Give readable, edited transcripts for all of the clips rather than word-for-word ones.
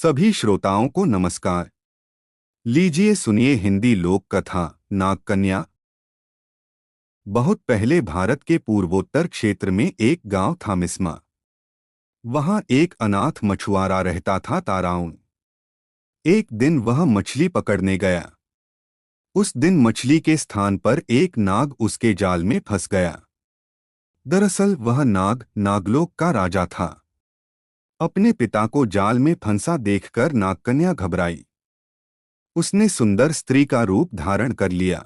सभी श्रोताओं को नमस्कार। लीजिए सुनिए हिंदी लोक कथा नागकन्या। बहुत पहले भारत के पूर्वोत्तर क्षेत्र में एक गांव था मिस्मा। वहां एक अनाथ मछुआरा रहता था ताराउन। एक दिन वह मछली पकड़ने गया। उस दिन मछली के स्थान पर एक नाग उसके जाल में फंस गया। दरअसल वह नाग नागलोक का राजा था। अपने पिता को जाल में फंसा देखकर नागकन्या घबराई। उसने सुंदर स्त्री का रूप धारण कर लिया।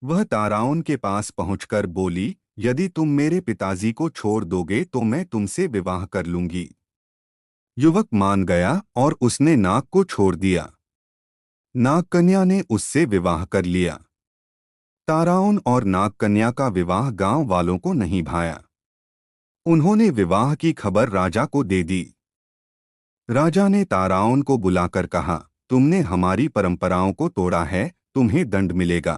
वह ताराउन के पास पहुंचकर बोली, यदि तुम मेरे पिताजी को छोड़ दोगे तो मैं तुमसे विवाह कर लूंगी। युवक मान गया और उसने नाग को छोड़ दिया। नागकन्या ने उससे विवाह कर लिया। ताराउन और नागकन्या का विवाह गांव वालों को नहीं भाया। उन्होंने विवाह की खबर राजा को दे दी। राजा ने ताराउन को बुलाकर कहा, तुमने हमारी परंपराओं को तोड़ा है, तुम्हें दंड मिलेगा।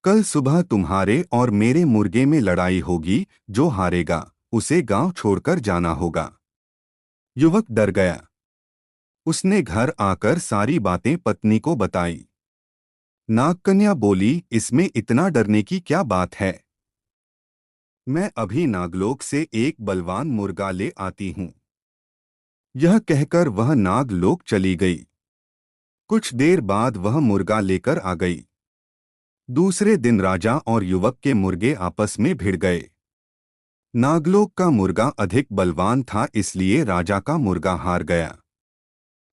कल सुबह तुम्हारे और मेरे मुर्गे में लड़ाई होगी, जो हारेगा उसे गांव छोड़कर जाना होगा। युवक डर गया। उसने घर आकर सारी बातें पत्नी को बताई। नागकन्या बोली, इसमें इतना डरने की क्या बात है? मैं अभी नागलोक से एक बलवान मुर्गा ले आती हूँ। यह कहकर वह नागलोक चली गई। कुछ देर बाद वह मुर्गा लेकर आ गई। दूसरे दिन राजा और युवक के मुर्गे आपस में भिड़ गए। नागलोक का मुर्गा अधिक बलवान था, इसलिए राजा का मुर्गा हार गया।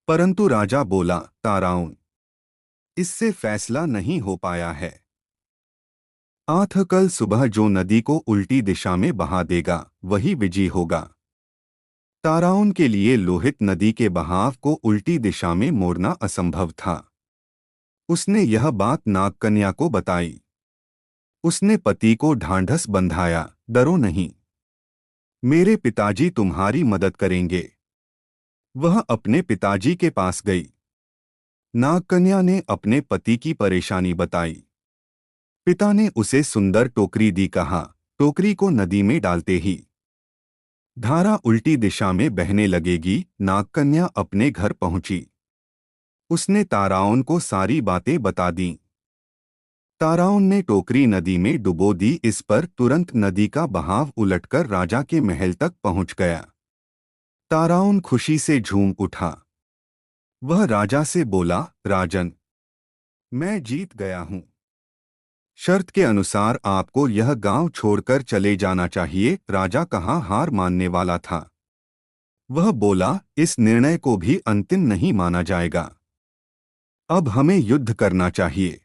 परंतु राजा बोला, ताराउन, इससे फैसला नहीं हो पाया है। आठ कल सुबह जो नदी को उल्टी दिशा में बहा देगा वही विजयी होगा। ताराउन के लिए लोहित नदी के बहाव को उल्टी दिशा में मोड़ना असंभव था। उसने यह बात नागकन्या को बताई। उसने पति को ढांढस बंधाया, डरो नहीं, मेरे पिताजी तुम्हारी मदद करेंगे। वह अपने पिताजी के पास गई। नागकन्या ने अपने पति की परेशानी बताई। पिता ने उसे सुंदर टोकरी दी, कहा, टोकरी को नदी में डालते ही धारा उल्टी दिशा में बहने लगेगी। नागकन्या अपने घर पहुंची। उसने ताराउन को सारी बातें बता दीं। ताराउन ने टोकरी नदी में डुबो दी। इस पर तुरंत नदी का बहाव उलटकर राजा के महल तक पहुंच गया। ताराउन खुशी से झूम उठा। वह राजा से बोला, राजन, मैं जीत गया हूं। शर्त के अनुसार आपको यह गांव छोड़कर चले जाना चाहिए। राजा कहाँ हार मानने वाला था। वह बोला, इस निर्णय को भी अंतिम नहीं माना जाएगा। अब हमें युद्ध करना चाहिए।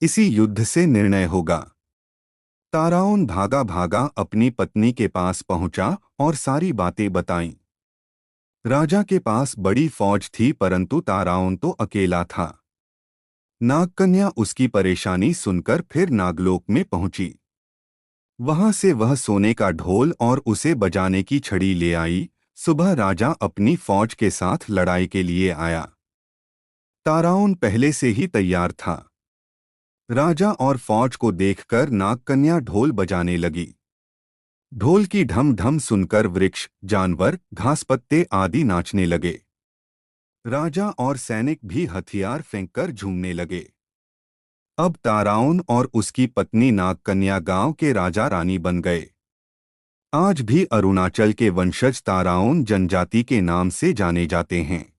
इसी युद्ध से निर्णय होगा। ताराउन भागा भागा अपनी पत्नी के पास पहुंचा और सारी बातें बताईं। राजा के पास बड़ी फौज थी, परंतु ताराउन तो अकेला था। नागकन्या उसकी परेशानी सुनकर फिर नागलोक में पहुंची। वहां से वह सोने का ढोल और उसे बजाने की छड़ी ले आई। सुबह राजा अपनी फौज के साथ लड़ाई के लिए आया। ताराउन पहले से ही तैयार था। राजा और फौज को देखकर नागकन्या ढोल बजाने लगी। ढोल की ढम ढम सुनकर वृक्ष, जानवर, घास पत्ते आदि नाचने लगे। राजा और सैनिक भी हथियार फेंककर झूमने लगे। अब ताराउन और उसकी पत्नी नागकन्या गांव के राजा रानी बन गए। आज भी अरुणाचल के वंशज ताराउन जनजाति के नाम से जाने जाते हैं।